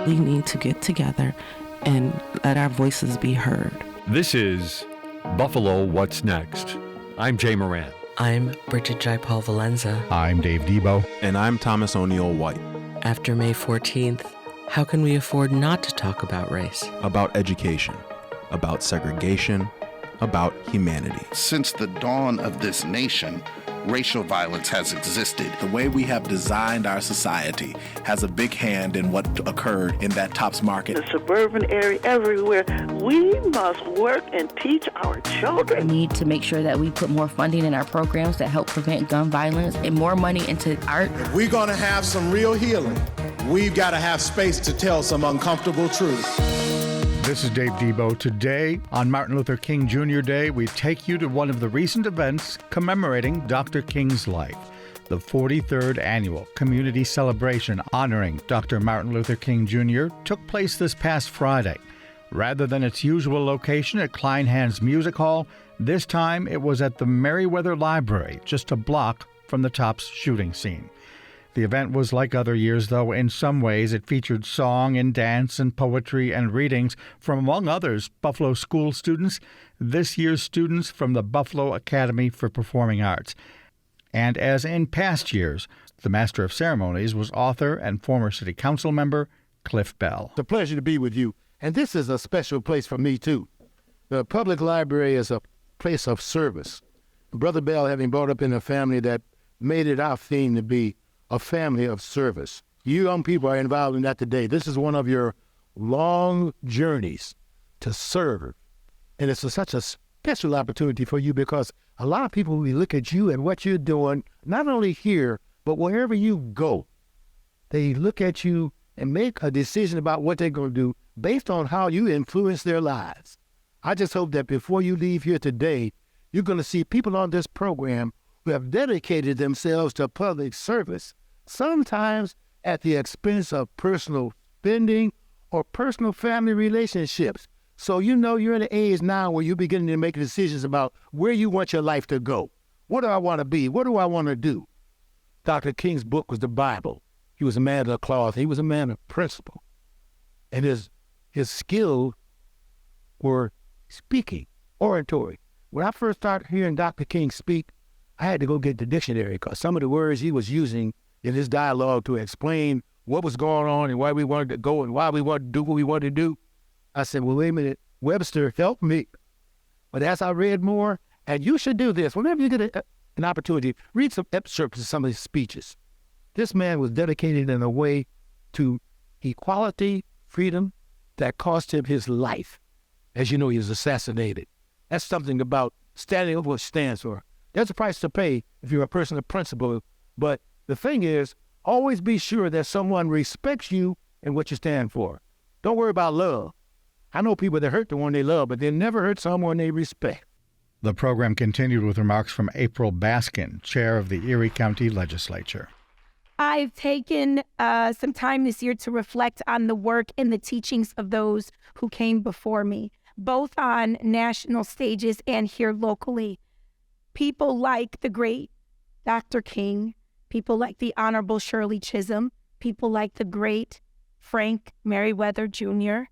We need to get together and let our voices be heard. This is Buffalo What's Next. I'm Jay Moran. I'm Bridget Jaipal Valenza. I'm Dave Debo. And I'm Thomas O'Neill White. After May 14th, how can we afford not to talk about race? About education, about segregation, about humanity. Since the dawn of this nation, racial violence has existed. The way we have designed our society has a big hand in what occurred in that Tops Market. The suburban area, everywhere, we must work and teach our children. We need to make sure that we put more funding in our programs that help prevent gun violence and more money into art. If we're going to have some real healing, we've got to have space to tell some uncomfortable truths. This is Dave Debo. Today, on Martin Luther King Jr. Day, we take you to one of the recent events commemorating Dr. King's life, the 43rd Annual Community Celebration honoring Dr. Martin Luther King Jr. took place this past Friday. Rather than its usual location at Kleinhans Music Hall, this time it was at the Merriweather Library, just a block from the Tops shooting scene. The event was like other years, though in some ways it featured song and dance and poetry and readings from, among others, Buffalo school students, this year's students from the Buffalo Academy for Performing Arts. And as in past years, the Master of Ceremonies was author and former City Council member Cliff Bell. It's a pleasure to be with you, and this is a special place for me, too. The public library is a place of service. Brother Bell, having brought up in a family that made it our theme to be a family of service. You young people are involved in that today. This is one of your long journeys to serve. And it's such a special opportunity for you because a lot of people will look at you and what you're doing, not only here, but wherever you go. They look at you and make a decision about what they're going to do based on how you influence their lives. I just hope that before you leave here today, you're going to see people on this program who have dedicated themselves to public service, sometimes at the expense of personal spending or personal family relationships. So you know you're in an age now where you're beginning to make decisions about where you want your life to go. What do I want to be? What do I want to do? Dr. King's book was the Bible. He was a man of the cloth. He was a man of principle. And his skills were speaking, oratory. When I first started hearing Dr. King speak, I had to go get the dictionary because some of the words he was using in his dialogue to explain what was going on and why we wanted to go and why we wanted to do what we wanted to do. I said, well, wait a minute, Webster, help me. But as I read more, and you should do this, whenever you get an opportunity, read some excerpts of some of his speeches. This man was dedicated in a way to equality, freedom, that cost him his life. As you know, he was assassinated. That's something about standing up for what it stands for. There's a price to pay if you're a person of principle. But the thing is, always be sure that someone respects you and what you stand for. Don't worry about love. I know people that hurt the one they love, but they never hurt someone they respect. The program continued with remarks from April Baskin, chair of the Erie County Legislature. I've taken some time this year to reflect on the work and the teachings of those who came before me, both on national stages and here locally. People like the great Dr. King, people like the Honorable Shirley Chisholm, people like the great Frank Merriweather Jr.,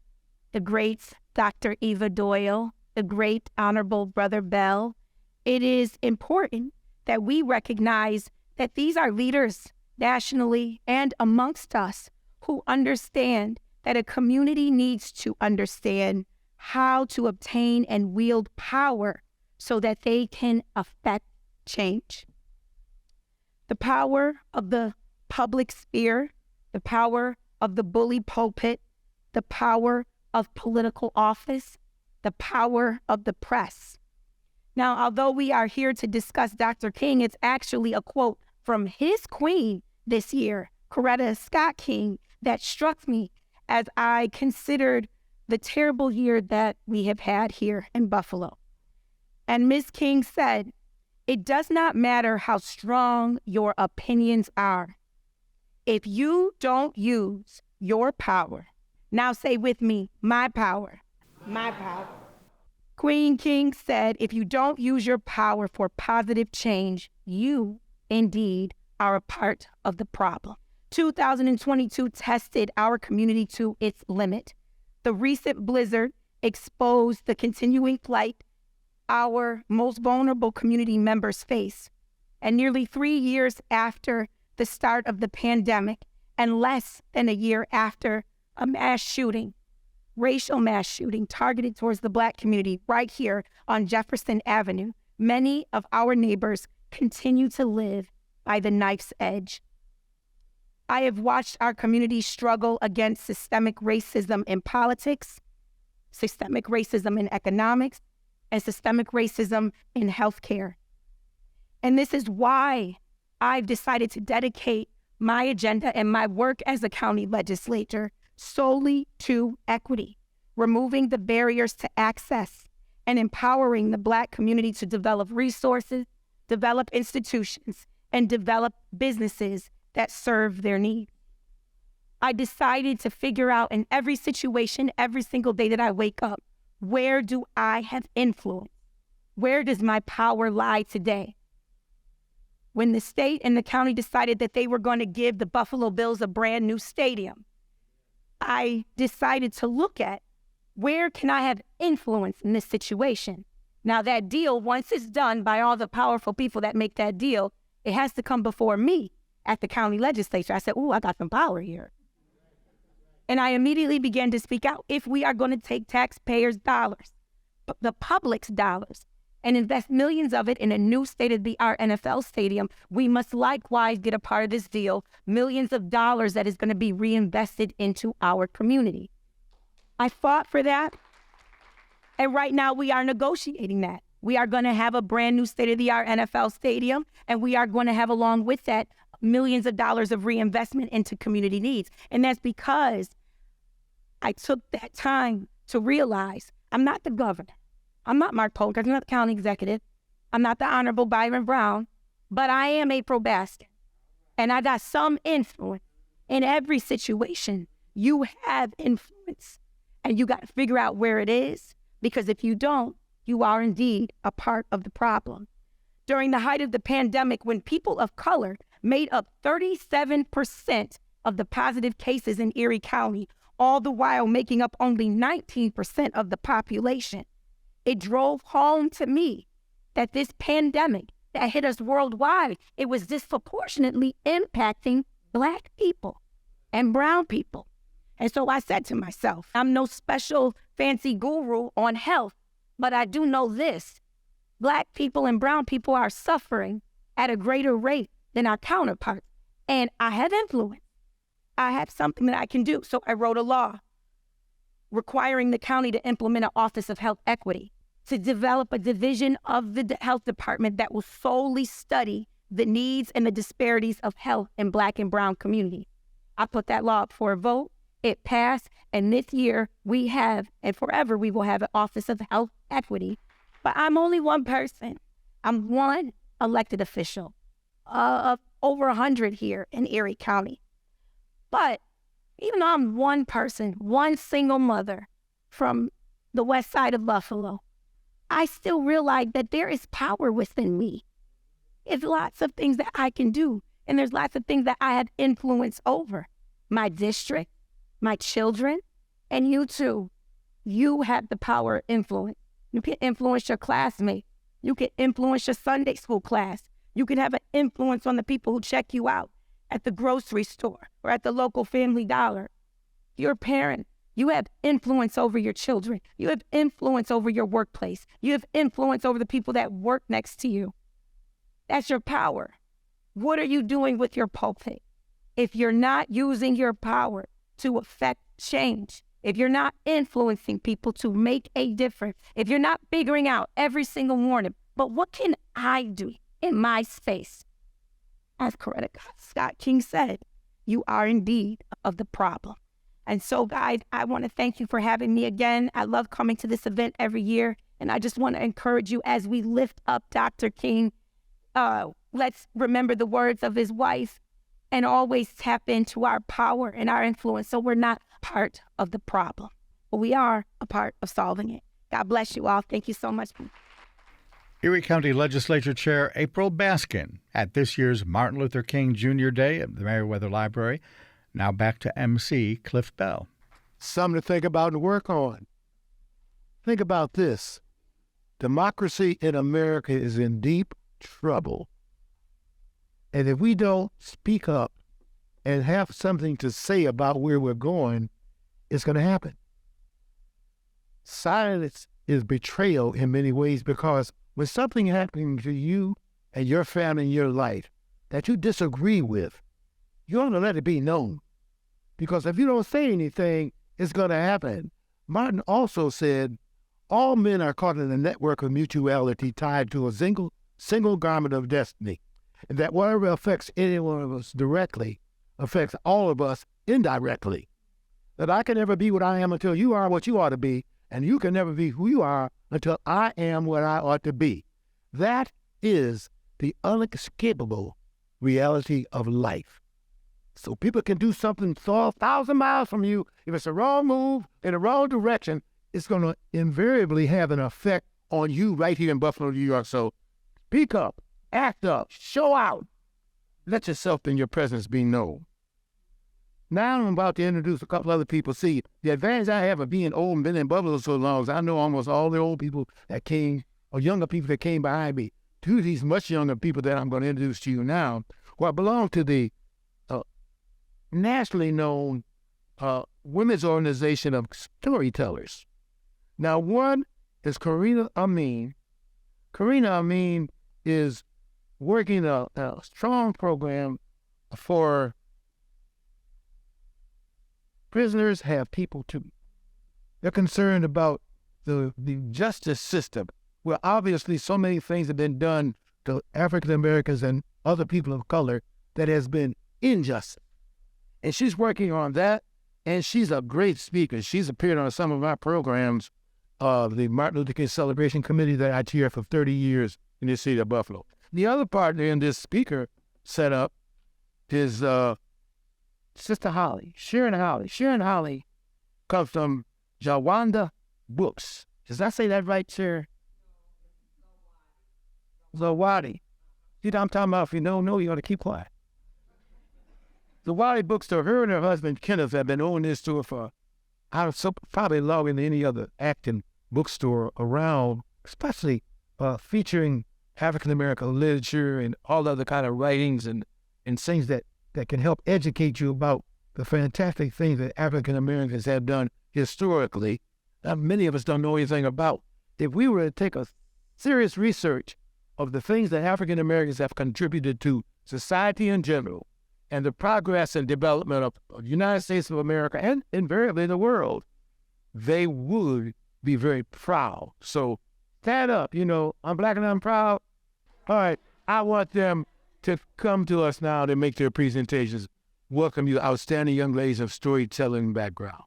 the great Dr. Eva Doyle, the great Honorable Brother Bell. It is important that we recognize that these are leaders nationally and amongst us who understand that a community needs to understand how to obtain and wield power so that they can affect change. The power of the public sphere, the power of the bully pulpit, the power of political office, the power of the press. Now, although we are here to discuss Dr. King, it's actually a quote from his queen this year, Coretta Scott King, that struck me as I considered the terrible year that we have had here in Buffalo. And Ms. King said, "It does not matter how strong your opinions are. If you don't use your power," now say with me, my power, my power. Queen King said, "If you don't use your power for positive change, you indeed are a part of the problem." 2022 tested our community to its limit. The recent blizzard exposed the continuing plight our most vulnerable community members face. And nearly 3 years after the start of the pandemic, and less than a year after a mass shooting, racial mass shooting targeted towards the Black community right here on Jefferson Avenue, many of our neighbors continue to live by the knife's edge. I have watched our community struggle against systemic racism in politics, systemic racism in economics, and systemic racism in healthcare. And this is why I've decided to dedicate my agenda and my work as a county legislator solely to equity, removing the barriers to access and empowering the Black community to develop resources, develop institutions, and develop businesses that serve their needs. I decided to figure out in every situation, every single day that I wake up, where do I have influence? Where does my power lie today? When the state and the county decided that they were going to give the Buffalo Bills a brand new stadium, I decided to look at where can I have influence in this situation? Now that deal, once it's done by all the powerful people that make that deal, it has to come before me at the county legislature. I said, ooh, I got some power here. And I immediately began to speak out. If we are going to take taxpayers' dollars, the public's dollars, and invest millions of it in a new state-of-the-art NFL stadium, we must likewise get a part of this deal, millions of dollars that is going to be reinvested into our community. I fought for that, and right now we are negotiating that. We are going to have a brand new state-of-the-art NFL stadium, and we are going to have, along with that, millions of dollars of reinvestment into community needs. And that's because I took that time to realize I'm not the governor. I'm not Mark Polk. I'm not the county executive. I'm not the Honorable Byron Brown, but I am April Baskin. And I got some influence in every situation. You have influence, and you got to figure out where it is, because if you don't, you are indeed a part of the problem. During the height of the pandemic, when people of color made up 37% of the positive cases in Erie County, all the while making up only 19% of the population, it drove home to me that this pandemic that hit us worldwide, it was disproportionately impacting Black people and brown people. And so I said to myself, I'm no special fancy guru on health, but I do know this: Black people and brown people are suffering at a greater rate than our counterparts. And I have influence. I have something that I can do. So I wrote a law requiring the county to implement an Office of Health Equity, to develop a division of the health department that will solely study the needs and the disparities of health in Black and brown communities. I put that law up for a vote. It passed. And this year we have, and forever we will have, an Office of Health Equity. But I'm only one person. I'm one elected official of over 100 here in Erie County. But even though I'm one person, one single mother from the west side of Buffalo, I still realize that there is power within me. There's lots of things that I can do, and there's lots of things that I have influence over. My district, my children, and you too. You have the power of influence. You can influence your classmates. You can influence your Sunday school class. You can have an influence on the people who check you out at the grocery store or at the local Family Dollar. Your parent, you have influence over your children. You have influence over your workplace. You have influence over the people that work next to you. That's your power. What are you doing with your pulpit? If you're not using your power to affect change, if you're not influencing people to make a difference, if you're not figuring out every single morning, but what can I do in my space? As Coretta Scott King said, you are indeed of the problem. And so, guys, I want to thank you for having me again. I love coming to this event every year. And I just want to encourage you as we lift up Dr. King, let's remember the words of his wife and always tap into our power and our influence so we're not part of the problem, but we are a part of solving it. God bless you all. Thank you so much. Erie County Legislature Chair April Baskin at this year's Martin Luther King Jr. Day at the Meriwether Library. Now back to MC Cliff Bell. Something to think about and work on. Think about this. Democracy in America is in deep trouble. And if we don't speak up and have something to say about where we're going, it's going to happen. Silence is betrayal in many ways, because when something happens to you and your family in your life that you disagree with, you ought to let it be known. Because if you don't say anything, it's going to happen. Martin also said, all men are caught in a network of mutuality tied to a single garment of destiny, and that whatever affects any one of us directly affects all of us indirectly. That I can never be what I am until you are what you ought to be, and you can never be who you are until I am what I ought to be. That is the unescapable reality of life. So people can do something 1,000 miles from you. If it's a wrong move in the wrong direction, it's going to invariably have an effect on you right here in Buffalo, New York. So speak up, act up, show out. Let yourself and your presence be known. Now I'm about to introduce a couple other people. See, the advantage I have of being old and been in Buffalo so long is I know almost all the old people that came, or younger people that came behind me. Two of these much younger people that I'm going to introduce to you now, who I belong to the nationally known women's organization of storytellers. Now, one is Karima Amin. Karima Amin is working a strong program for prisoners have people too. They're concerned about the justice system, where obviously so many things have been done to African Americans and other people of color that has been injustice. And she's working on that, and she's a great speaker. She's appeared on some of our programs of the Martin Luther King Celebration Committee that I chair for 30 years in the city of Buffalo. The other partner in this speaker setup is Sister Holly, Sharon Holly. Sharon Holly comes from Jawanda Books. Does I say that right, Sharon? Zawadi. You know what I'm talking about? If you don't know, you ought to keep quiet. The Zawadi Bookstore, her and her husband, Kenneth, have been owning this store for probably longer than any other acting bookstore around, especially featuring African-American literature and all other kind of writings and things that can help educate you about the fantastic things that African-Americans have done historically that many of us don't know anything about. If we were to take a serious research of the things that African-Americans have contributed to society in general and the progress and development of the United States of America and invariably the world, they would be very proud. So stand up, I'm black and I'm proud. All right, I want them to come to us now to make their presentations. Welcome you, outstanding young ladies of storytelling background.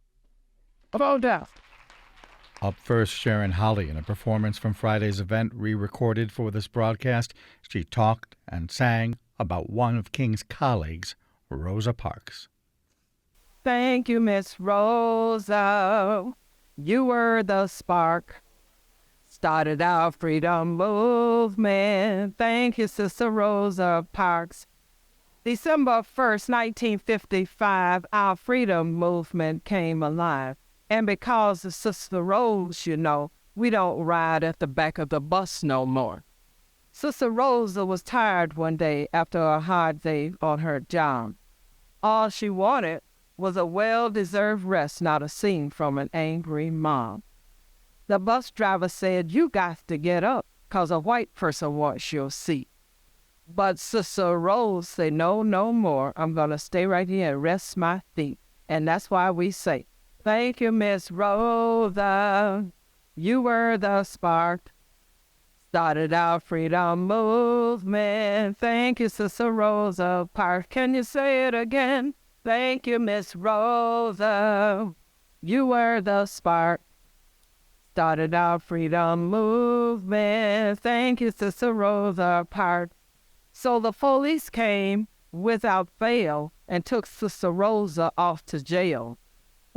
Come on down. Up first, Sharon Holly, in a performance from Friday's event re-recorded for this broadcast. She talked and sang about one of King's colleagues, Rosa Parks. Thank you, Miss Rosa. You were the spark. Started our freedom movement. Thank you, Sister Rosa Parks. December 1st, 1955, our freedom movement came alive. And because of Sister Rose, we don't ride at the back of the bus no more. Sister Rosa was tired one day after a hard day on her job. All she wanted was a well-deserved rest, not a scene from an angry mom. The bus driver said, "You got to get up, 'cause a white person wants your seat." But Sister Rose said, no more. I'm going to stay right here and rest my feet. And that's why we say, thank you, Miss Rosa. You were the spark. Started our freedom movement. Thank you, Sister Rosa Parks. Can you say it again? Thank you, Miss Rosa. You were the spark. Started our freedom movement. Thank you, Sister Rosa Parks. So the police came without fail and took Sister Rosa off to jail.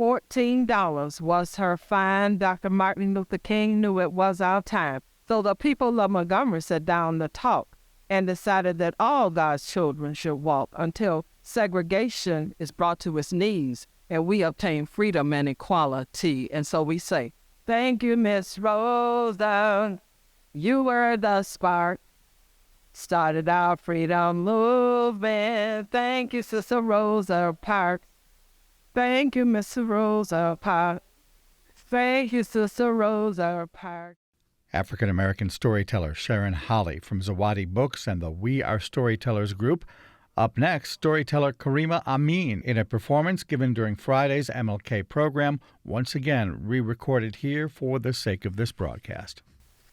$14 was her fine. Dr. Martin Luther King knew it was our time. So the people of Montgomery sat down to talk and decided that all God's children should walk until segregation is brought to its knees and we obtain freedom and equality. And so we say, thank you, Miss Rosa. You were the spark. Started our freedom movement. Thank you, Sister Rosa Parks. Thank you, Miss Rosa Parks. Thank you, Sister Rosa Parks. African-American storyteller Sharon Holly from Zawadi Books and the We Are Storytellers group. Up next, storyteller Karima Amin in a performance given during Friday's MLK program, once again re-recorded here for the sake of this broadcast.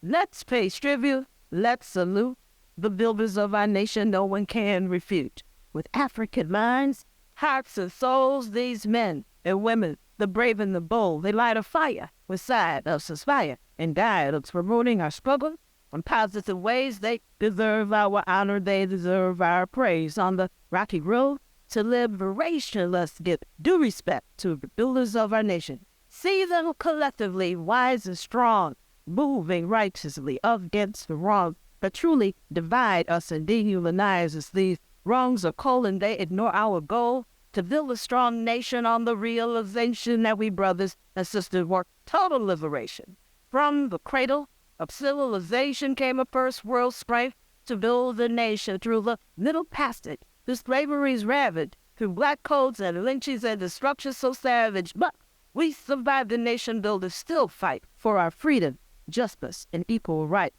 Let's pay tribute, let's salute the builders of our nation no one can refute. With African minds, hearts and souls, these men and women, the brave and the bold, they light a fire beside us, aspire and guide us, promoting our struggle in positive ways. They deserve our honor, they deserve our praise. On the rocky road to liberation, let's give due respect to the builders of our nation. See them collectively, wise and strong, moving righteously against the wrong, but truly divide us and dehumanize us. These wrongs are cold and they ignore our goal to build a strong nation on the realization that we brothers and sisters work total liberation. From the cradle of civilization came a first world strife to build a nation through the middle passage, through slavery's ravaged, through black codes and lynchings and destruction so savage. But we survived, the nation builders still fight for our freedom, justice, and equal rights.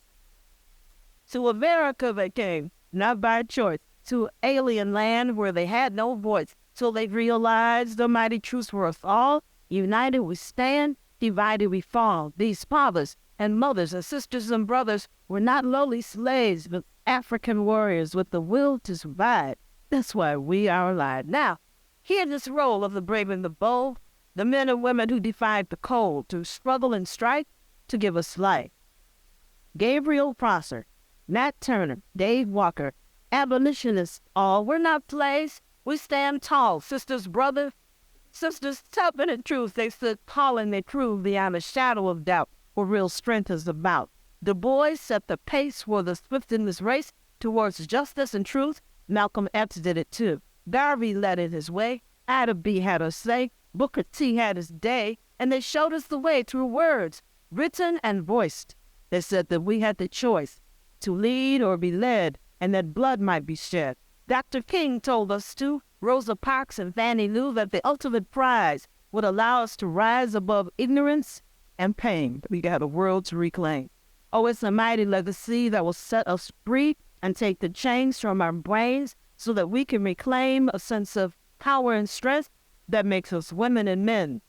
To America they came, not by choice, to alien land where they had no voice, till they realized the mighty truths for us all. United we stand, divided we fall. These fathers and mothers and sisters and brothers were not lowly slaves, but African warriors with the will to survive. That's why we are alive. Now, hear this role of the brave and the bold, the men and women who defied the cold, to struggle and strike, to give us life. Gabriel Prosser, Nat Turner, Dave Walker, abolitionists all, we're not slaves. We stand tall, sisters, brothers, sisters, tough in the truth. They stood tall and they proved beyond a shadow of doubt what real strength is about. Du Bois set the pace for the swift in this race towards justice and truth. Malcolm X did it too. Garvey led it his way. Ida B had her say. Booker T had his day. And they showed us the way through words, written and voiced. They said that we had the choice to lead or be led, and that blood might be shed. Dr. King told us too, Rosa Parks and Fannie Lou, that the ultimate prize would allow us to rise above ignorance and pain. We got a world to reclaim. Oh, it's a mighty legacy that will set us free and take the chains from our brains so that we can reclaim a sense of power and strength that makes us women and men.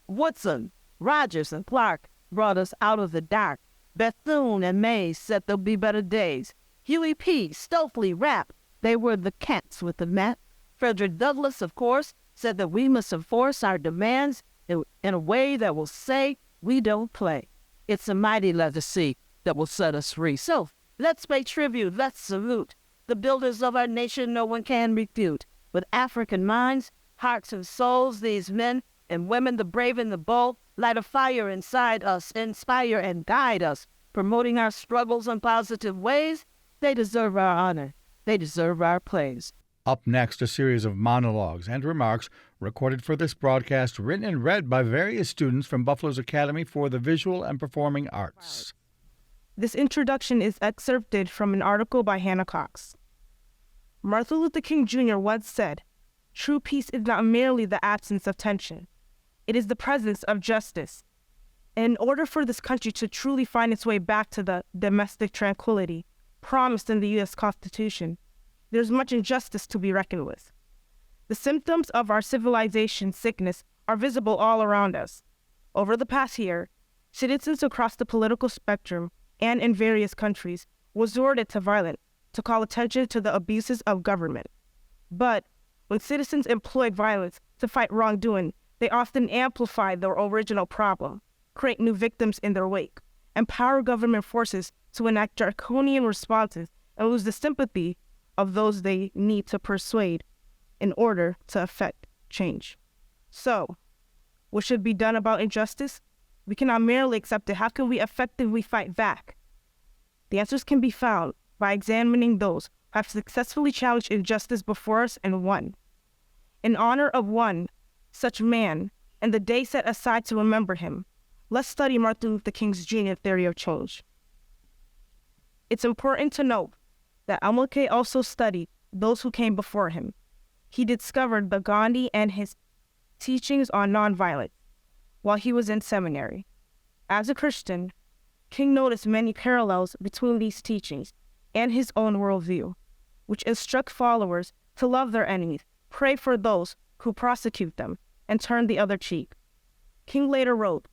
Woodson, Rogers, and Clark brought us out of the dark. Bethune and Mays said there'll be better days. Huey P., Stokely, Rapp, they were the cats with the mat. Frederick Douglass, of course, said that we must enforce our demands in a way that will say we don't play. It's a mighty legacy that will set us free. So let's pay tribute, let's salute the builders of our nation no one can refute. With African minds, hearts and souls, these men and women, the brave and the bold, light a fire inside us, inspire and guide us, promoting our struggles in positive ways. They deserve our honor. They deserve our praise. Up next, a series of monologues and remarks recorded for this broadcast, written and read by various students from Buffalo's Academy for the Visual and Performing Arts. This introduction is excerpted from an article by Hannah Cox. Martin Luther King Jr. once said, "True peace is not merely the absence of tension. It is the presence of justice." In order for this country to truly find its way back to the domestic tranquility promised in the U.S. Constitution, there's much injustice to be reckoned with. The symptoms of our civilization sickness are visible all around us. Over the past year, citizens across the political spectrum and in various countries resorted to violence to call attention to the abuses of government. But when citizens employ violence to fight wrongdoing, they often amplify their original problem, create new victims in their wake, empower government forces to enact draconian responses, and lose the sympathy of those they need to persuade in order to effect change. So, what should be done about injustice? We cannot merely accept it. How can we effectively fight back? The answers can be found by examining those who have successfully challenged injustice before us and won. In honor of one such man, and the day set aside to remember him, let's study Martin Luther King Jr. theory of change. It's important to note that MLK also studied those who came before him. He discovered the Gandhi and his teachings on nonviolence while he was in seminary. As a Christian, King noticed many parallels between these teachings and his own worldview, which instruct followers to love their enemies, pray for those who prosecute them, and turn the other cheek. King later wrote,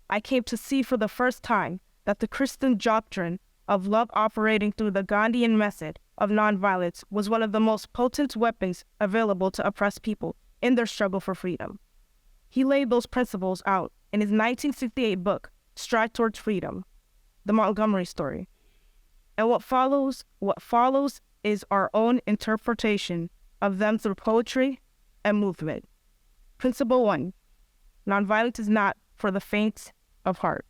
"I came to see for the first time that the Christian doctrine of love operating through the Gandhian method of nonviolence was one of the most potent weapons available to oppressed people in their struggle for freedom." He laid those principles out in his 1958 book, Stride Towards Freedom, The Montgomery Story. And what follows is our own interpretation of them through poetry and movement. Principle 1, nonviolence is not for the faint of heart.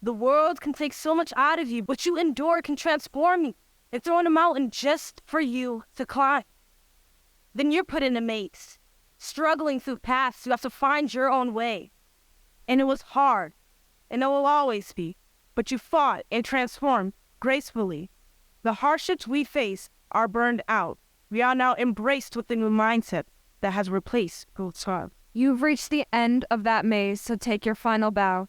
The world can take so much out of you, what you endure can transform you and throw in a mountain just for you to climb. Then you're put in a maze, struggling through paths you have to find your own way. And it was hard, and it will always be, but you fought and transformed gracefully. The hardships we face are burned out. We are now embraced with the new mindset that has replaced both sides. You've reached the end of that maze, so take your final bow.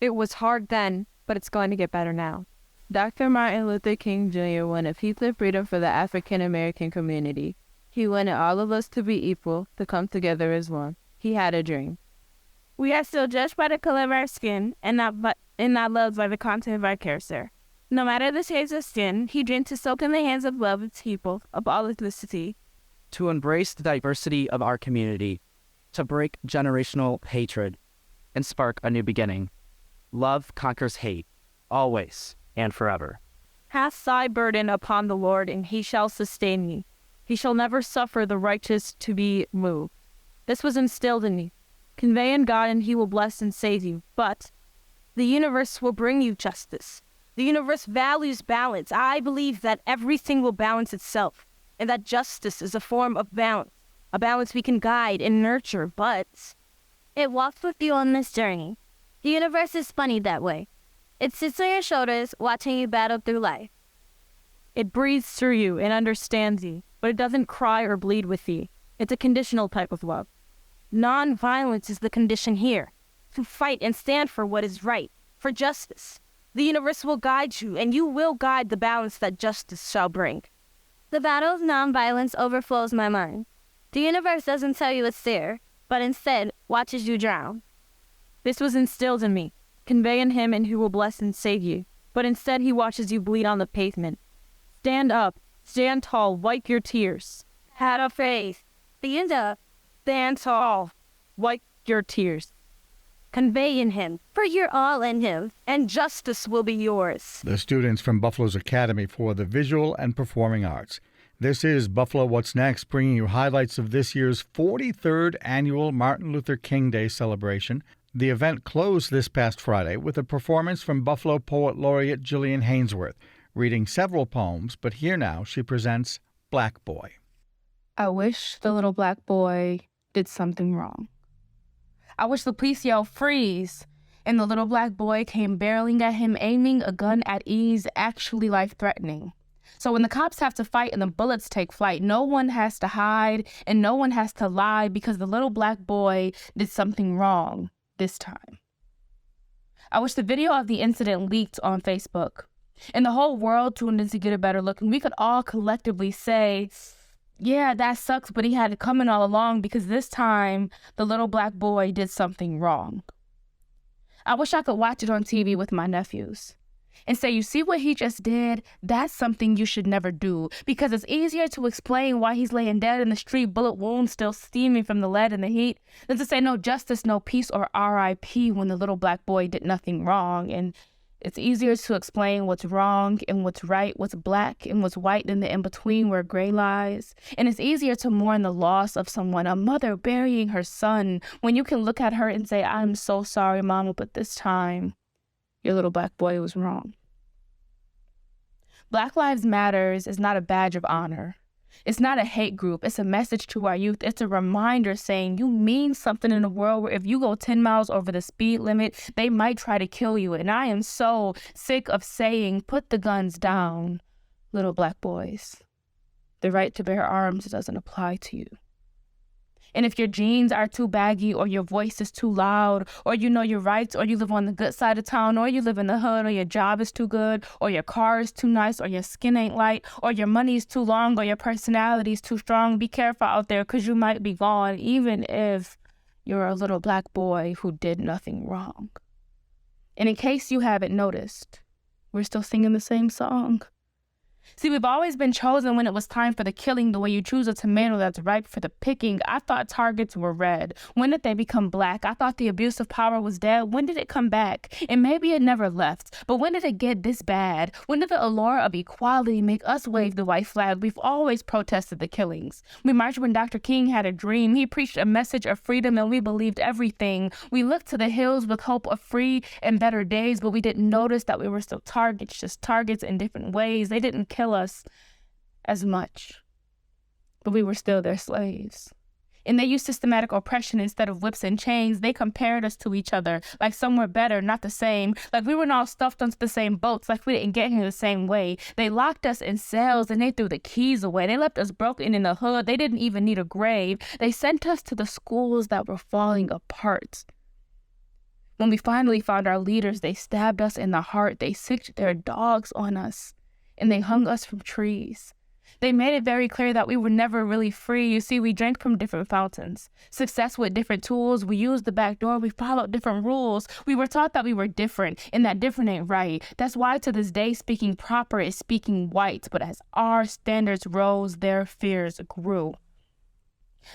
It was hard then, but it's going to get better now. Dr. Martin Luther King Jr. wanted peace and freedom for the African American community. He wanted all of us to be equal, to come together as one. He had a dream. We are still judged by the color of our skin and not loved by the content of our character. No matter the shades of skin, he dreamed to soak in the hands of love its people of all ethnicity. To embrace the diversity of our community, to break generational hatred, and spark a new beginning. Love conquers hate, always and forever. Cast thy burden upon the Lord, and he shall sustain me. He shall never suffer the righteous to be moved. This was instilled in me. Convey in God, and he will bless and save you. But the universe will bring you justice. The universe values balance. I believe that everything will balance itself, and that justice is a form of balance, a balance we can guide and nurture, but it walks with you on this journey. The universe is funny that way. It sits on your shoulders, watching you battle through life. It breathes through you and understands you, but it doesn't cry or bleed with you. It's a conditional type of love. Non-violence is the condition here, to fight and stand for what is right, for justice. The universe will guide you, and you will guide the balance that justice shall bring. The battle of nonviolence overflows my mind. The universe doesn't tell you it's there, but instead watches you drown. This was instilled in me. Convey in him and who will bless and save you, but instead he watches you bleed on the pavement. Stand up, stand tall, wipe your tears. Have a faith. Stand up. Stand tall, wipe your tears. Convey in him, for you're all in him, and justice will be yours. The students from Buffalo's Academy for the Visual and Performing Arts. This is Buffalo What's Next, bringing you highlights of this year's 43rd annual Martin Luther King Day celebration. The event closed this past Friday with a performance from Buffalo Poet Laureate Jillian Hanesworth, reading several poems, but here now she presents Black Boy. I wish the little black boy did something wrong. I wish the police yelled, "Freeze!" and the little black boy came barreling at him, aiming a gun at ease, actually life-threatening. So when the cops have to fight and the bullets take flight, no one has to hide and no one has to lie because the little black boy did something wrong this time. I wish the video of the incident leaked on Facebook and the whole world tuned in to get a better look, and we could all collectively say, yeah, that sucks, but he had it coming all along because this time the little black boy did something wrong. I wish I could watch it on TV with my nephews and say, you see what he just did? That's something you should never do, because it's easier to explain why he's laying dead in the street, bullet wounds still steaming from the lead and the heat, than to say no justice, no peace, or RIP when the little black boy did nothing wrong. And it's easier to explain what's wrong and what's right, what's black and what's white, than the in-between where gray lies. And it's easier to mourn the loss of someone, a mother burying her son, when you can look at her and say, I'm so sorry, Mama, but this time your little black boy was wrong. Black Lives Matters is not a badge of honor. It's not a hate group. It's a message to our youth. It's a reminder saying you mean something in a world where if you go 10 miles over the speed limit, they might try to kill you. And I am so sick of saying, put the guns down, little Black boys. The right to bear arms doesn't apply to you. And if your jeans are too baggy or your voice is too loud or you know your rights or you live on the good side of town or you live in the hood or your job is too good or your car is too nice or your skin ain't light or your money is too long or your personality is too strong, be careful out there because you might be gone even if you're a little Black boy who did nothing wrong. And in case you haven't noticed, we're still singing the same song. See, we've always been chosen when it was time for the killing, the way you choose a tomato that's ripe for the picking. I thought targets were red. When did they become black? I thought the abuse of power was dead. When did it come back? And maybe it never left. But when did it get this bad? When did the allure of equality make us wave the white flag? We've always protested the killings. We marched when Dr. King had a dream. He preached a message of freedom and we believed everything. We looked to the hills with hope of free and better days, but we didn't notice that we were still targets, just targets in different ways. They didn't kill us as much, but we were still their slaves. And they used systematic oppression instead of whips and chains. They compared us to each other, like some were better, not the same. Like we were all stuffed onto the same boats, like we didn't get here the same way. They locked us in cells and they threw the keys away. They left us broken in the hood. They didn't even need a grave. They sent us to the schools that were falling apart. When we finally found our leaders, they stabbed us in the heart. They sicked their dogs on us. And they hung us from trees. They made it very clear that we were never really free. You see, we drank from different fountains. Success with different tools. We used the back door. We followed different rules. We were taught that we were different and that different ain't right. That's why to this day, speaking proper is speaking white. But as our standards rose, their fears grew.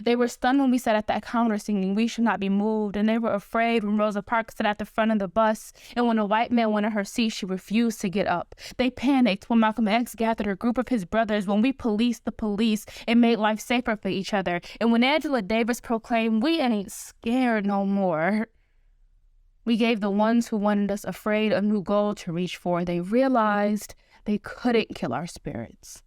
They were stunned when we sat at that counter singing, "We should not be moved," and they were afraid when Rosa Parks sat at the front of the bus, and when a white man went in her seat, she refused to get up. They panicked when Malcolm X gathered a group of his brothers, when we policed the police and made life safer for each other, and when Angela Davis proclaimed, "We ain't scared no more." We gave the ones who wanted us afraid a new goal to reach for. They realized they couldn't kill our spirits.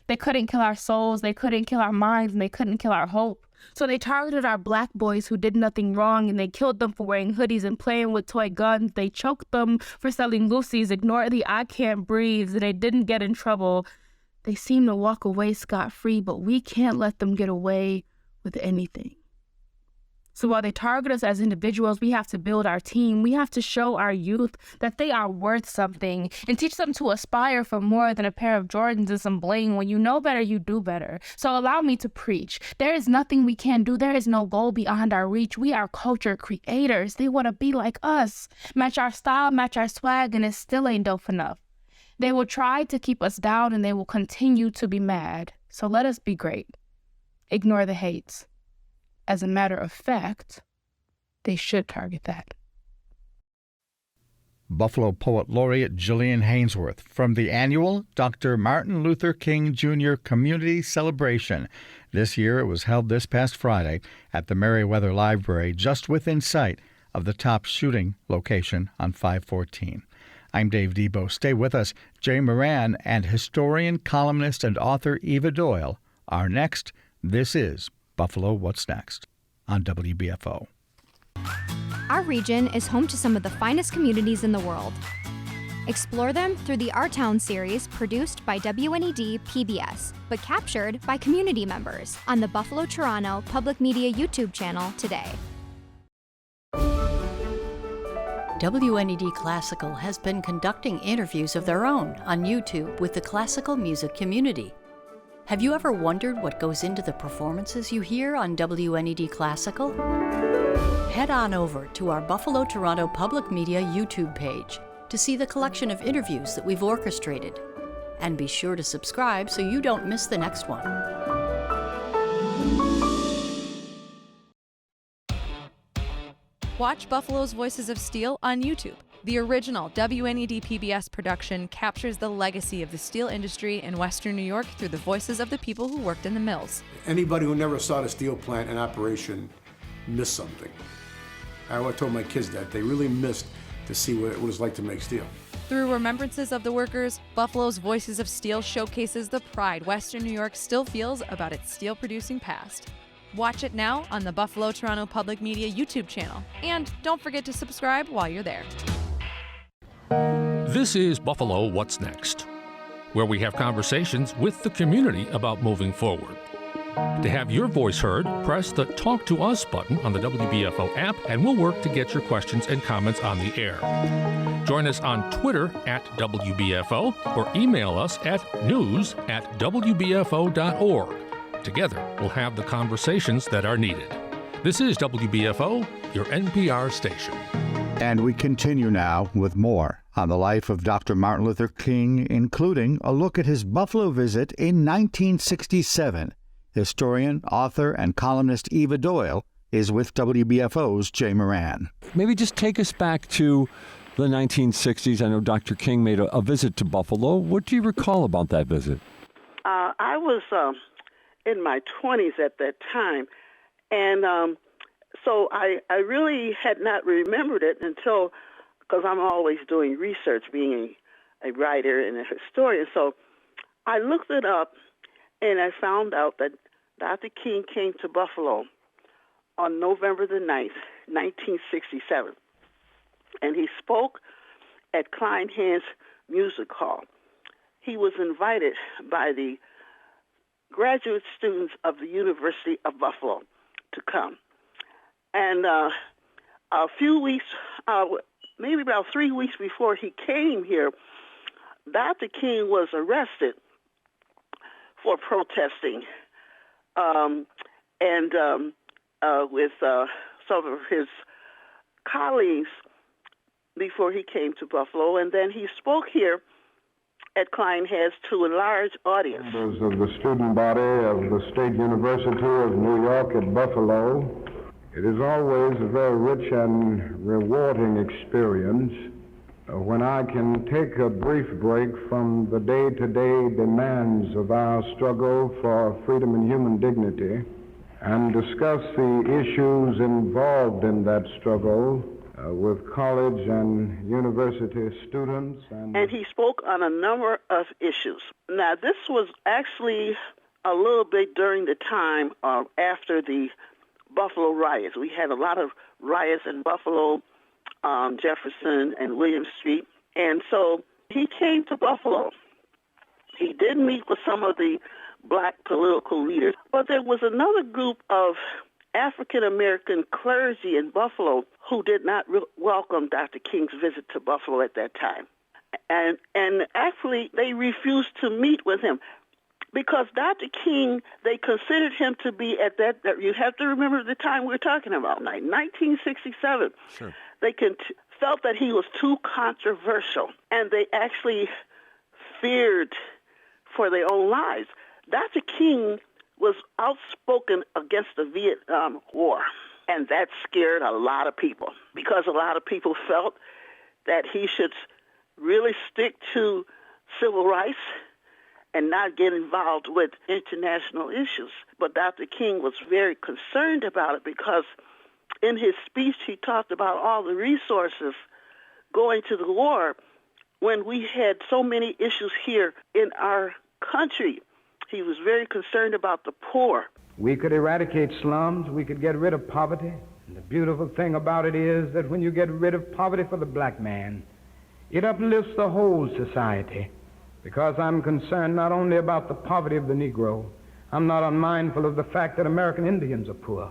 They couldn't kill our souls, they couldn't kill our minds, and they couldn't kill our hope. So they targeted our Black boys who did nothing wrong, and they killed them for wearing hoodies and playing with toy guns. They choked them for selling Lucy's, ignored the "I can't breathe," and they didn't get in trouble. They seem to walk away scot-free, but we can't let them get away with anything. So while they target us as individuals, we have to build our team. We have to show our youth that they are worth something and teach them to aspire for more than a pair of Jordans and some bling. When you know better, you do better. So allow me to preach. There is nothing we can't do. There is no goal beyond our reach. We are culture creators. They want to be like us. Match our style, match our swag, and it still ain't dope enough. They will try to keep us down and they will continue to be mad. So let us be great. Ignore the hates. As a matter of fact, they should target that. Buffalo Poet Laureate Jillian Hanesworth from the annual Dr. Martin Luther King Jr. Community Celebration. This year it was held this past Friday at the Meriwether Library, just within sight of the top shooting location on 514. I'm Dave Debo. Stay with us. Jay Moran and historian, columnist, and author Eva Doyle are next. This is Buffalo What's Next on WBFO. Our region is home to some of the finest communities in the world. Explore them through the Our Town series produced by WNED PBS, but captured by community members on the Buffalo Toronto Public Media YouTube channel today. WNED Classical has been conducting interviews of their own on YouTube with the classical music community. Have you ever wondered what goes into the performances you hear on WNED Classical? Head on over to our Buffalo Toronto Public Media YouTube page to see the collection of interviews that we've orchestrated. And be sure to subscribe so you don't miss the next one. Watch Buffalo's Voices of Steel on YouTube. The original WNED PBS production captures the legacy of the steel industry in Western New York through the voices of the people who worked in the mills. Anybody who never saw the steel plant in operation missed something. I always told my kids that. They really missed to see what it was like to make steel. Through remembrances of the workers, Buffalo's Voices of Steel showcases the pride Western New York still feels about its steel-producing past. Watch it now on the Buffalo Toronto Public Media YouTube channel. And don't forget to subscribe while you're there. This is Buffalo What's Next, where we have conversations with the community about moving forward. To have your voice heard, press the Talk to Us button on the WBFO app, and we'll work to get your questions and comments on the air. Join us on Twitter at WBFO or email us at news@wbfo.org. Together, we'll have the conversations that are needed. This is WBFO, your NPR station. And we continue now with more on the life of Dr. Martin Luther King, including a look at his Buffalo visit in 1967. Historian, author, and columnist Eva Doyle is with WBFO's Jay Moran. Maybe just take us back to the 1960s. I know Dr. King made a visit to Buffalo. What do you recall about that visit? I was in my 20s at that time, and so I really had not remembered it until, because I'm always doing research, being a writer and a historian, so I looked it up, and I found out that Dr. King came to Buffalo on November the 9th, 1967. And he spoke at Klein Hans Music Hall. He was invited by the graduate students of the University of Buffalo to come. And a few weeks, maybe about 3 weeks before he came here, Dr. King was arrested for protesting, with some of his colleagues before he came to Buffalo, and then he spoke here at Klein Hans to a large audience. Members of the student body of the State University of New York at Buffalo, it is always a very rich and rewarding experience when I can take a brief break from the day-to-day demands of our struggle for freedom and human dignity and discuss the issues involved in that struggle with college and university students. And he spoke on a number of issues. Now, this was actually a little bit during the time after the Buffalo riots. We had a lot of riots in Buffalo, Jefferson and William Street. And so he came to Buffalo. He did meet with some of the black political leaders, but there was another group of African-American clergy in Buffalo who did not welcome Dr. King's visit to Buffalo at that time. And actually, they refused to meet with him because Dr. King, they considered him to be at that you have to remember the time we're talking about, 1967. Sure. They felt that he was too controversial, and they actually feared for their own lives. Dr. King was outspoken against the Vietnam War, and that scared a lot of people because a lot of people felt that he should really stick to civil rights and not get involved with international issues. But Dr. King was very concerned about it because in his speech he talked about all the resources going to the war when we had so many issues here in our country. He was very concerned about the poor. We could eradicate slums. We could get rid of poverty. And the beautiful thing about it is that when you get rid of poverty for the black man, it uplifts the whole society. Because I'm concerned not only about the poverty of the Negro, I'm not unmindful of the fact that American Indians are poor.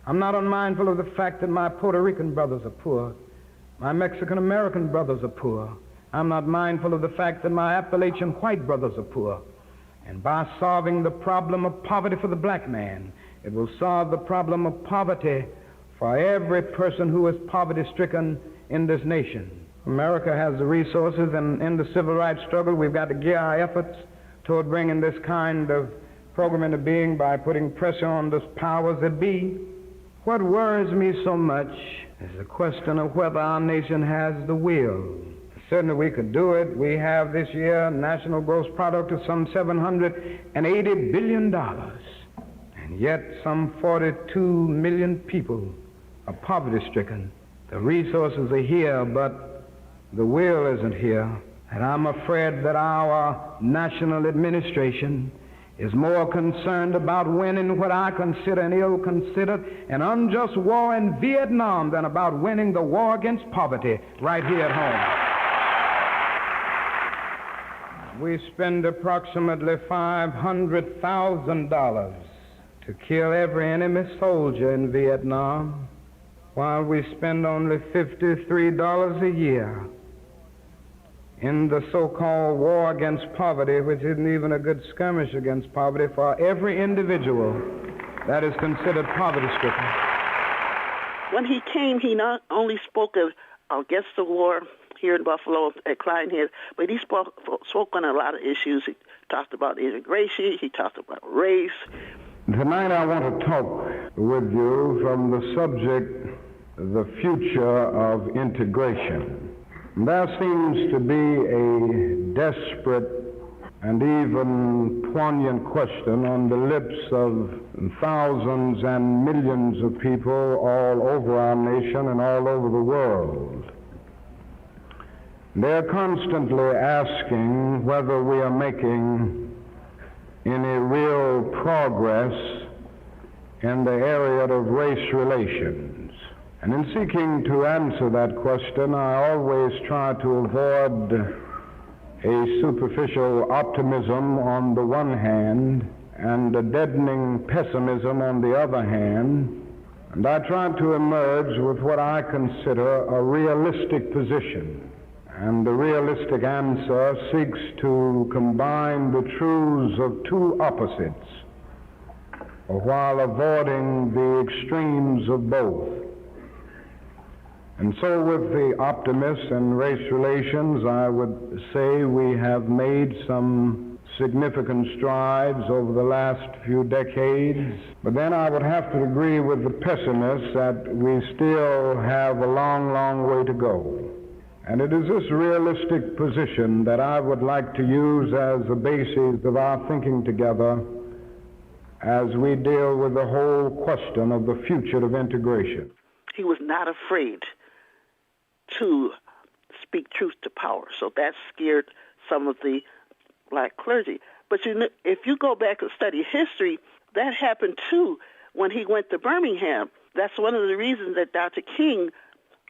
I'm not unmindful of the fact that my Puerto Rican brothers are poor. My Mexican-American brothers are poor. I'm not mindful of the fact that my Appalachian white brothers are poor. And by solving the problem of poverty for the black man, it will solve the problem of poverty for every person who is poverty-stricken in this nation. America has the resources, and in the civil rights struggle, we've got to gear our efforts toward bringing this kind of program into being by putting pressure on the powers that be. What worries me so much is the question of whether our nation has the will. Certainly we could do it. We have this year a national gross product of some $780 billion. And yet some 42 million people are poverty-stricken. The resources are here, but the will isn't here. And I'm afraid that our national administration is more concerned about winning what I consider an ill-considered and unjust war in Vietnam than about winning the war against poverty right here at home. We spend approximately $500,000 to kill every enemy soldier in Vietnam, while we spend only $53 a year in the so-called war against poverty, which isn't even a good skirmish against poverty for every individual that is considered poverty-stricken. When he came, he not only spoke against the war here in Buffalo at Kleinhead, but he spoke on a lot of issues. He talked about integration. He talked about race. Tonight I want to talk with you from the subject, the future of integration. There seems to be a desperate and even poignant question on the lips of thousands and millions of people all over our nation and all over the world. They're constantly asking whether we are making any real progress in the area of race relations. And in seeking to answer that question, I always try to avoid a superficial optimism on the one hand and a deadening pessimism on the other hand. And I try to emerge with what I consider a realistic position. And the realistic answer seeks to combine the truths of two opposites while avoiding the extremes of both. And so with the optimists and race relations, I would say we have made some significant strides over the last few decades. But then I would have to agree with the pessimists that we still have a long, long way to go. And it is this realistic position that I would like to use as the basis of our thinking together as we deal with the whole question of the future of integration. He was not afraid to speak truth to power, so that scared some of the black clergy. But you know, if you go back and study history, that happened too when he went to Birmingham. That's one of the reasons that Dr. King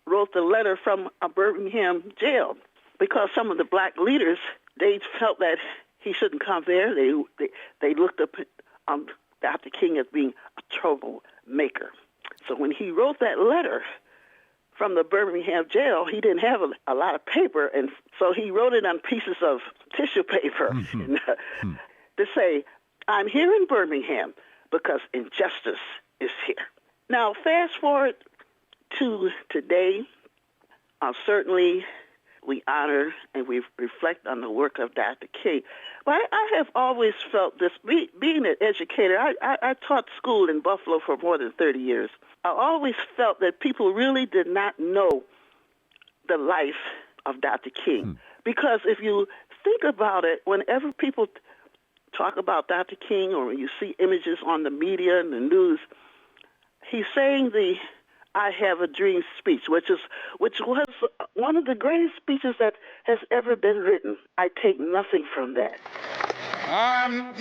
wrote the letter from a Birmingham jail, because some of the black leaders, they felt that he shouldn't come there. They looked up on Dr. King as being a troublemaker. So when he wrote that letter from the Birmingham jail, he didn't have a lot of paper, and so he wrote it on pieces of tissue paper to say, I'm here in Birmingham because injustice is here. Now, fast forward to today, certainly we honor and we reflect on the work of Dr. King. But I have always felt this, being an educator, I taught school in Buffalo for more than 30 years. I always felt that people really did not know the life of Dr. King. Because if you think about it, whenever people talk about Dr. King or you see images on the media and the news, he's saying the I Have a Dream speech, which was one of the greatest speeches that has ever been written. I take nothing from that. I'm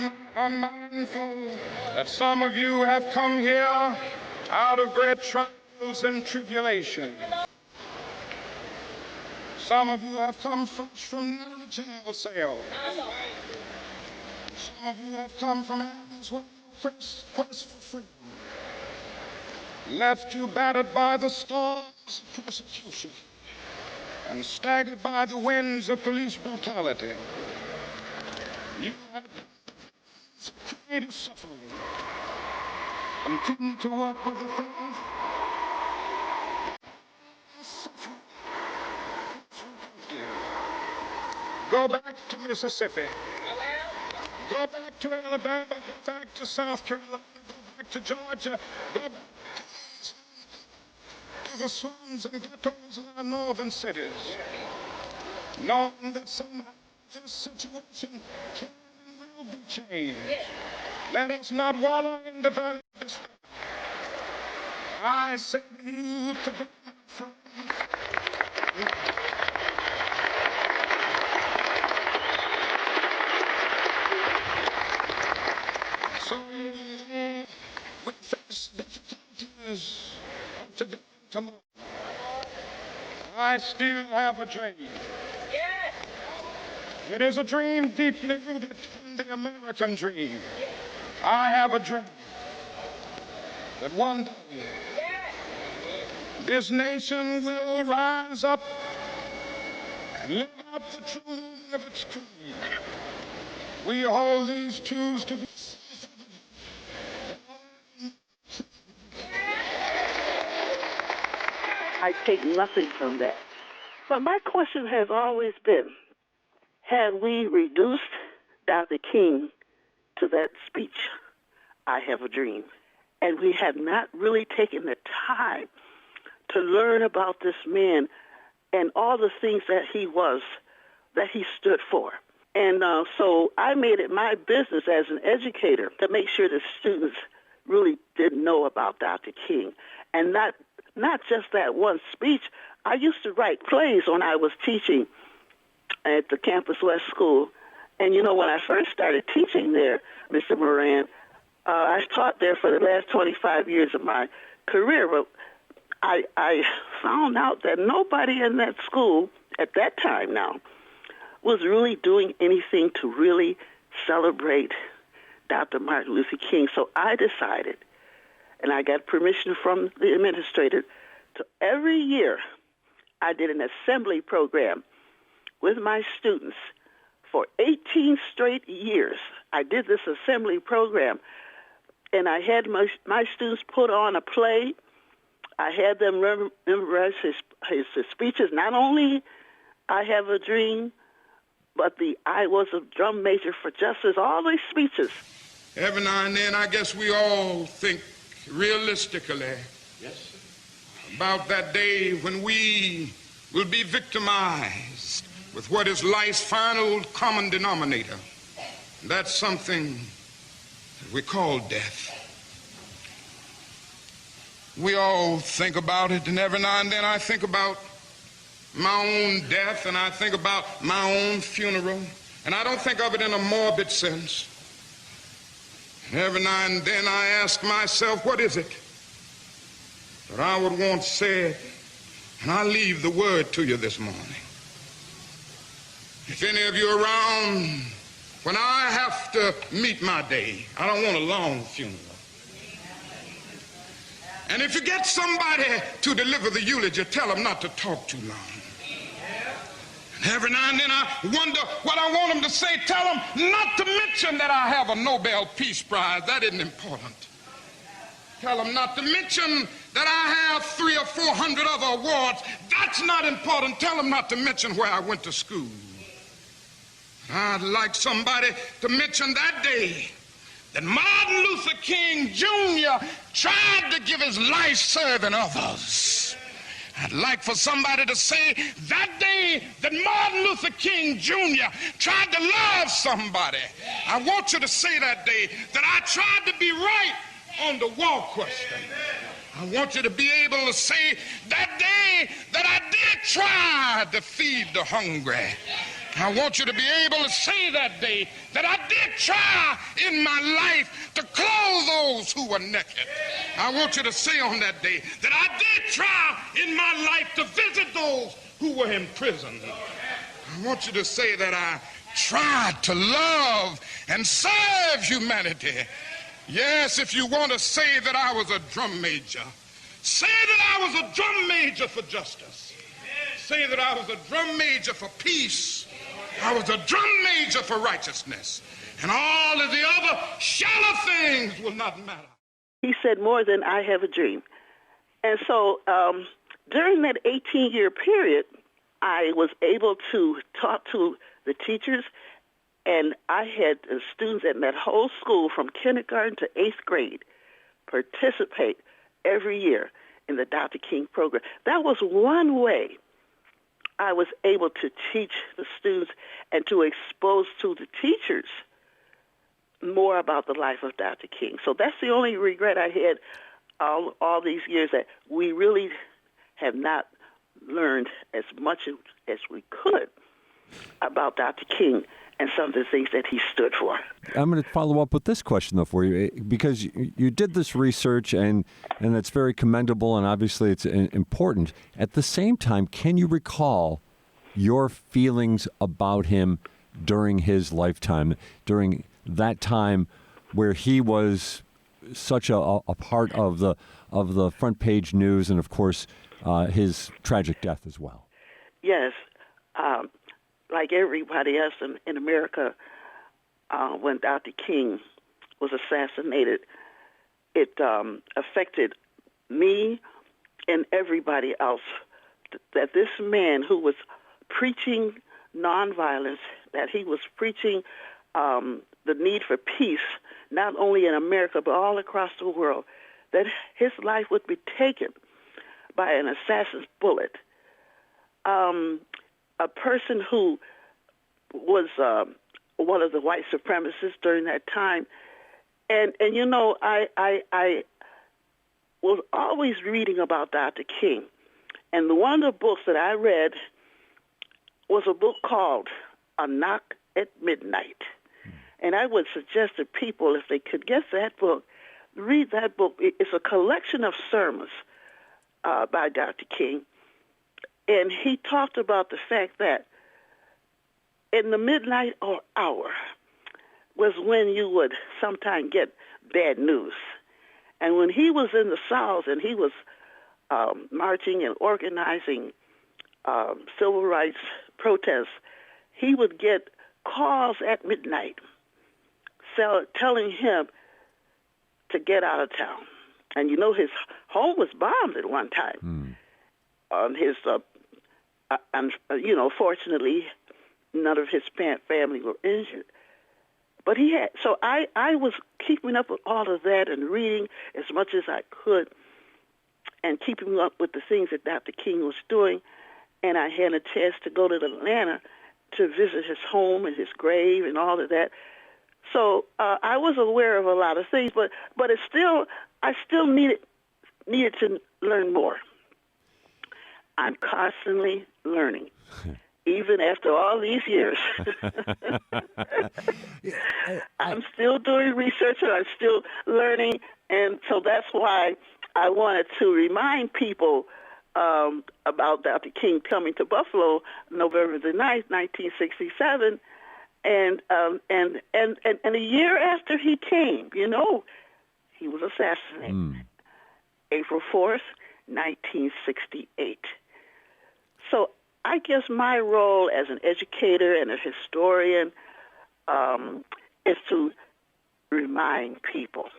mindful that some of you have come here out of great trials and tribulation. Some of you have come from a jail cell. Some of you have come from Hanesworth, quest for freedom. Left you battered by the storms of persecution and staggered by the winds of police brutality. You have created suffering and couldn't to work with the things. Go back to Mississippi. Go back to Alabama. Go back to South Carolina. Go back to Georgia. Go back to the slums and ghettos of our northern cities. Knowing that somehow this situation can and will be changed. Let us not wallow in the valley of despair. I say to you today, friends, is tomorrow. I still have a dream. It is a dream deeply rooted in the American dream. I have a dream that one day this nation will rise up and live out the truth of its creed. We hold these truths to be. I take nothing from that. But my question has always been, had we reduced Dr. King to that speech, I have a dream, and we had not really taken the time to learn about this man and all the things that he was, that he stood for. And so I made it my business as an educator to make sure the students really did know about Dr. King. And not just that one speech. I used to write plays when I was teaching at the Campus West School. And, you know, when I first started teaching there, Mr. Moran, I taught there for the last 25 years of my career. But I found out that nobody in that school at that time now was really doing anything to really celebrate Dr. Martin Luther King. So I decided, and I got permission from the administrator, to every year I did an assembly program with my students. For 18 straight years, I did this assembly program, and I had my students put on a play. I had them memorize his speeches. Not only I Have a Dream, but I Was a Drum Major for Justice, all these speeches. Every now and then, I guess we all think realistically about that day when we will be victimized with what is life's final common denominator. That's something that we call death. We all think about it, and every now and then I think about my own death, and I think about my own funeral, and I don't think of it in a morbid sense. And every now and then I ask myself, what is it that I would want said? And I leave the word to you this morning. If any of you are around when I have to meet my day, I don't want a long funeral. And if you get somebody to deliver the eulogy, tell them not to talk too long. And every now and then I wonder what I want them to say. Tell them not to mention that I have a Nobel Peace Prize. That isn't important. Tell them not to mention that I have 300 or 400 other awards. That's not important. Tell them not to mention where I went to school. I'd like somebody to mention that day that Martin Luther King Jr. tried to give his life serving others. I'd like for somebody to say that day that Martin Luther King Jr. tried to love somebody. I want you to say that day that I tried to be right on the war question. I want you to be able to say that day that I did try to feed the hungry. I want you to be able to say that day that I did try in my life to clothe those who were naked. I want you to say on that day that I did try in my life to visit those who were in prison. I want you to say that I tried to love and serve humanity. Yes, if you want to say that I was a drum major, say that I was a drum major for justice. Say that I was a drum major for peace. I was a drum major for righteousness. And all of the other shallow things will not matter. He said more than I have a dream. And so during that 18-year period, I was able to talk to the teachers, and I had students in that whole school from kindergarten to 8th grade participate every year in the Dr. King program. That was one way I was able to teach the students and to expose to the teachers more about the life of Dr. King. So that's the only regret I had all these years, that we really have not learned as much as we could about Dr. King and some of the things that he stood for. I'm going to follow up with this question, though, for you, because you did this research, and that's very commendable, and obviously it's important. At the same time, can you recall your feelings about him during his lifetime, during that time where he was such a part of the front page news, and of course his tragic death as well? Yes. Like everybody else in America, when Dr. King was assassinated, it affected me and everybody else. That this man who was preaching nonviolence, that he was preaching the need for peace, not only in America but all across the world, that his life would be taken by an assassin's bullet. A person who was one of the white supremacists during that time. And you know, I was always reading about Dr. King. And one of the books that I read was a book called A Knock at Midnight. And I would suggest to people, if they could get that book, read that book. It's a collection of sermons by Dr. King. And he talked about the fact that in the midnight hour was when you would sometimes get bad news. And when he was in the South and he was marching and organizing civil rights protests, he would get calls at midnight telling him to get out of town. And you know, his home was bombed at one time. His fortunately, none of his family were injured. But he had, so I was keeping up with all of that and reading as much as I could and keeping up with the things that Dr. King was doing. And I had a chance to go to Atlanta to visit his home and his grave and all of that. So I was aware of a lot of things, but I still needed to learn more. I'm constantly learning, even after all these years. I'm still doing research and I'm still learning, and so that's why I wanted to remind people about Dr. King coming to Buffalo November the 9th, 1967, and a year after he came, you know, he was assassinated, April 4th, 1968. So I guess my role as an educator and a historian is to remind people.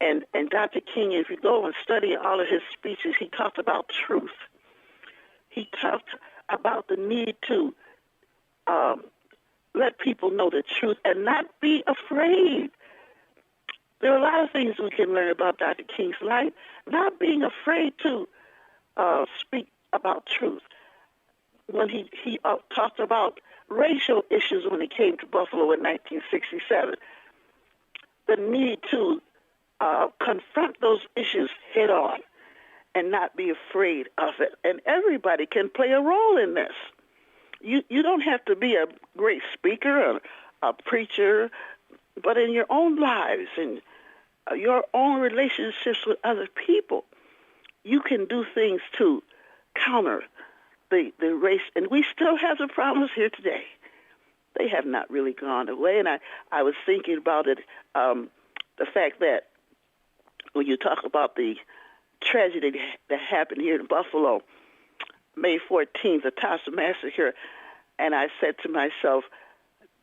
And Dr. King, if you go and study all of his speeches, he talked about truth. He talked about the need to let people know the truth and not be afraid. There are a lot of things we can learn about Dr. King's life, not being afraid to speak about truth. When he talked about racial issues when he came to Buffalo in 1967, the need to confront those issues head on and not be afraid of it. And everybody can play a role in this. You don't have to be a great speaker or a preacher, but in your own lives and your own relationships with other people, you can do things to counter the race. And we still have the problems here today. They have not really gone away. And I was thinking about it, the fact that when you talk about the tragedy that happened here in Buffalo, May 14th, the Tulsa Massacre, and I said to myself,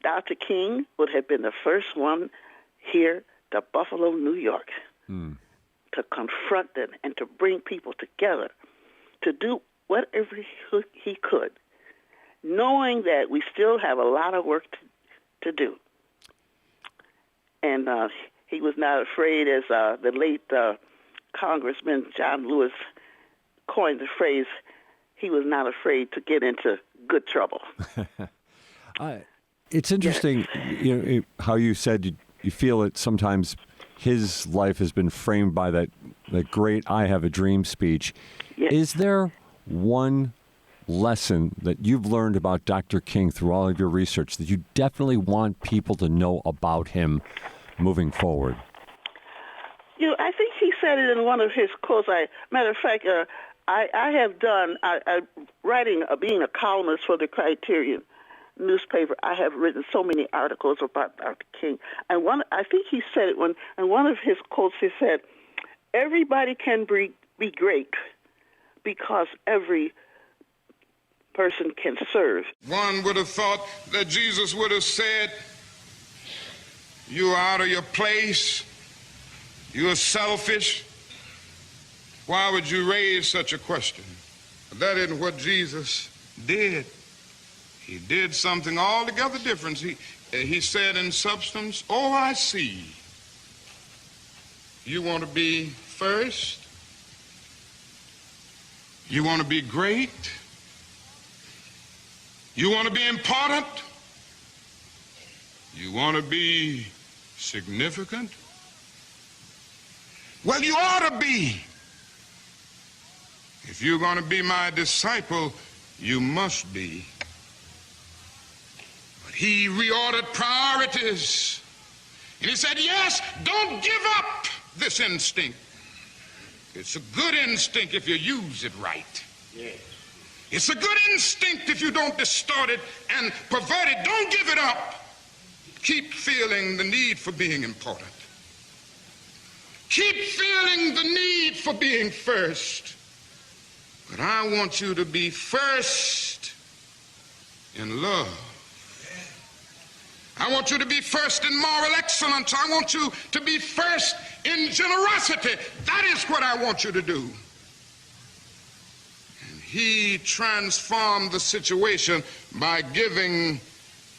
Dr. King would have been the first one here to Buffalo, New York, to confront them and to bring people together, to do whatever he could, knowing that we still have a lot of work to do. And he was not afraid, as the late Congressman John Lewis coined the phrase, he was not afraid to get into good trouble. It's interesting, how you said you feel that sometimes his life has been framed by that great "I Have a Dream" speech. Yes. Is there one lesson that you've learned about Dr. King through all of your research that you definitely want people to know about him moving forward? I think he said it in one of his quotes. Matter of fact, I have done writing, being a columnist for the Criterion newspaper. I have written so many articles about Dr. King, and I think he said it when in one of his quotes. He said, "Everybody can be great because every person can serve." One would have thought that Jesus would have said, "You are out of your place. You are selfish. Why would you raise such a question?" But that isn't what Jesus did. He did something altogether different. He said in substance, "Oh, I see. You want to be first? You want to be great? You want to be important? You want to be significant? Well, you ought to be. If you're going to be my disciple, you must be." But he reordered priorities. And he said, yes, don't give up this instinct. It's a good instinct if you use it right. Yes. It's a good instinct if you don't distort it and pervert it. Don't give it up. Keep feeling the need for being important. Keep feeling the need for being first. But I want you to be first in love. I want you to be first in moral excellence. I want you to be first in generosity. That is what I want you to do. And he transformed the situation by giving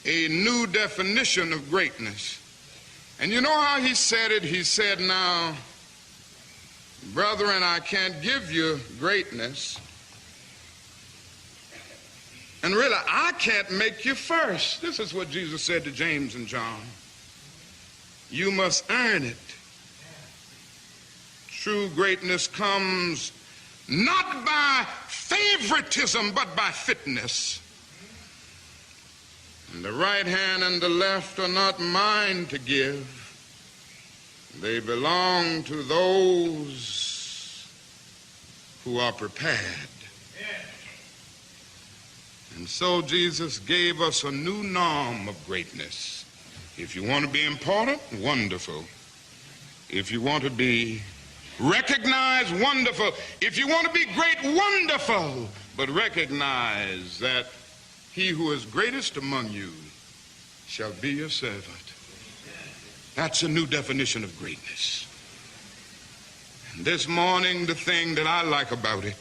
a new definition of greatness. And you know how he said it? He said, "Now, brethren, I can't give you greatness. And really, I can't make you first." This is what Jesus said to James and John. You must earn it. True greatness comes not by favoritism, but by fitness. And the right hand and the left are not mine to give. They belong to those who are prepared. And so Jesus gave us a new norm of greatness. If you want to be important, wonderful. If you want to be recognized, wonderful. If you want to be great, wonderful. But recognize that he who is greatest among you shall be your servant. That's a new definition of greatness. And this morning, the thing that I like about it,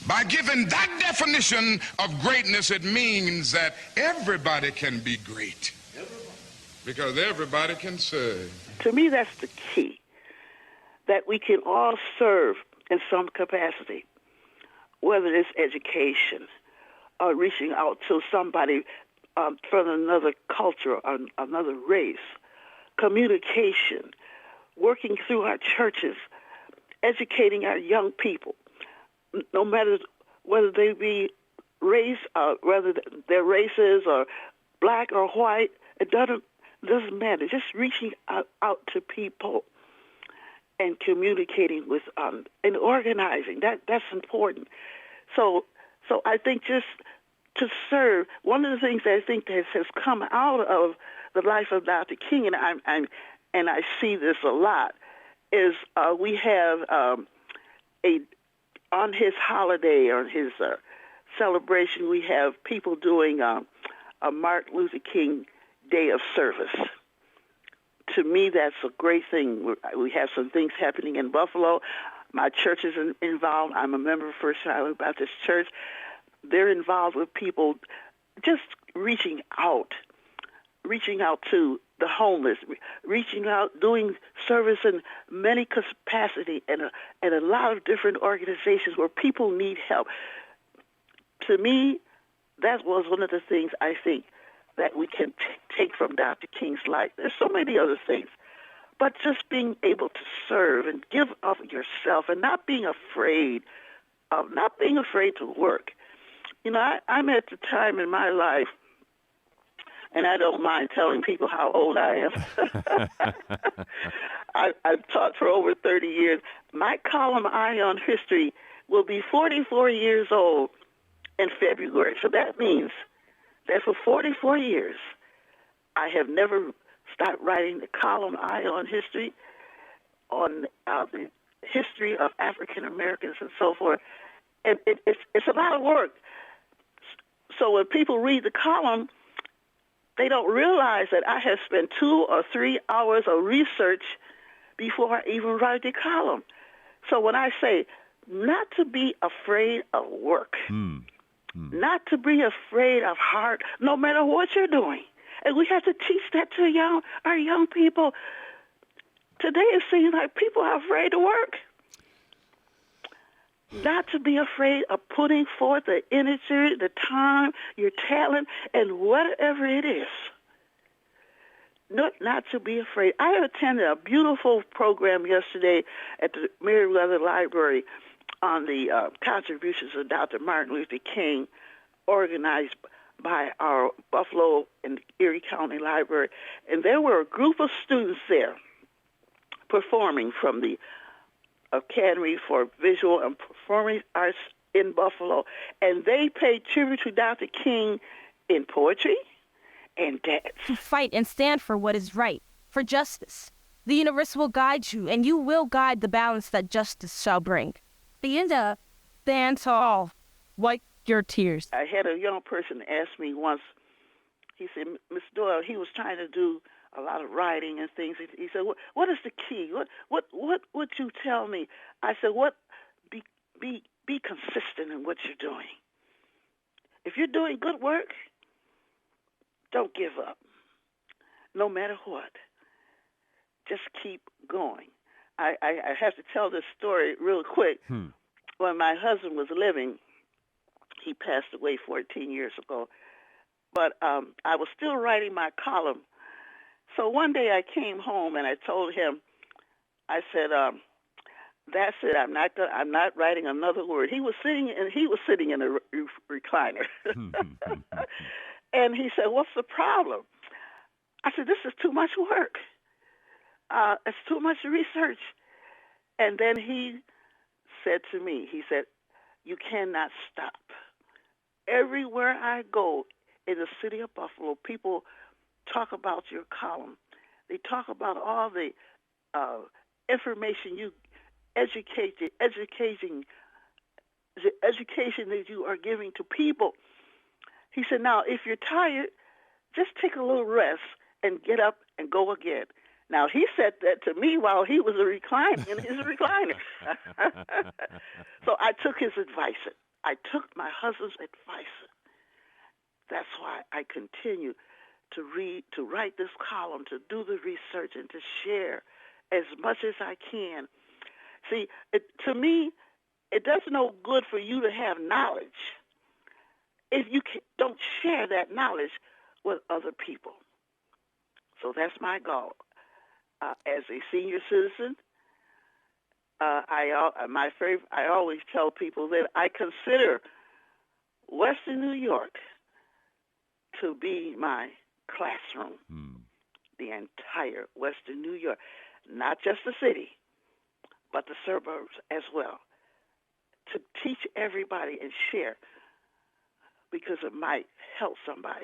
by giving that definition of greatness, it means that everybody can be great. Because everybody can serve. To me, that's the key, that we can all serve in some capacity, whether it's education or reaching out to somebody from another culture or another race, communication, working through our churches, educating our young people, no matter whether they be race, whether their races or black or white, it doesn't matter. Just reaching out to people and communicating with and organizing. That's important. So I think just to serve. One of the things that I think that has come out of the life of Dr. King, and I see this a lot, is we have on his holiday, on his celebration, we have people doing a Martin Luther King Day of Service. To me, that's a great thing. We have some things happening in Buffalo. My church is involved. I'm a member of First Island Baptist Church. They're involved with people just reaching out to the homeless, reaching out, doing service in many capacity and a lot of different organizations where people need help. To me, that was one of the things I think that we can take from Dr. King's life. There's so many other things, but just being able to serve and give of yourself and not being afraid to work. You know, I'm at the time in my life, and I don't mind telling people how old I am. I've taught for over 30 years. My column, Eye on History, will be 44 years old in February. So that means that for 44 years, I have never stopped writing the column, Eye on History, on the history of African Americans and so forth. And it's a lot of work. So when people read the column, they don't realize that I have spent 2 or 3 hours of research before I even write the column. So when I say not to be afraid of work, not to be afraid of hard, no matter what you're doing. And we have to teach that to our young people. Today it seems like people are afraid to work. Not to be afraid of putting forth the energy, the time, your talent, and whatever it is. Not to be afraid. I attended a beautiful program yesterday at the Meriwether Library on the contributions of Dr. Martin Luther King, organized by our Buffalo and Erie County Library. And there were a group of students there performing from the Academy for Visual and Performing Arts in Buffalo. And they paid tribute to Dr. King in poetry and dance. To fight and stand for what is right, for justice. The universe will guide you, and you will guide the balance that justice shall bring. Stand tall. Wipe your tears. I had a young person ask me once, he said, Miss Doyle, he was trying to do a lot of writing and things. He said, what is the key? What would you tell me? I said, be consistent in what you're doing. If you're doing good work, don't give up, no matter what. Just keep going. I have to tell this story real quick. When my husband was living, he passed away 14 years ago, but I was still writing my column. So one day I came home and I told him, I said, that's it. I'm not writing another word. He was sitting in a recliner. And he said, what's the problem? I said, this is too much work. It's too much research. And then he said to me, he said, you cannot stop. Everywhere I go in the city of Buffalo, people talk about your column. They talk about all the information you education that you are giving to people. He said, now, if you're tired, just take a little rest and get up and go again. Now, he said that to me while he was in his recliner. So I took his advice. I took my husband's advice. That's why I continue to write this column, to do the research, and to share as much as I can. See, to me, it does no good for you to have knowledge if you don't share that knowledge with other people. So that's my goal. As a senior citizen, I always tell people that I consider Western New York to be my classroom, the entire Western New York, not just the city, but the suburbs as well, to teach everybody and share, because it might help somebody.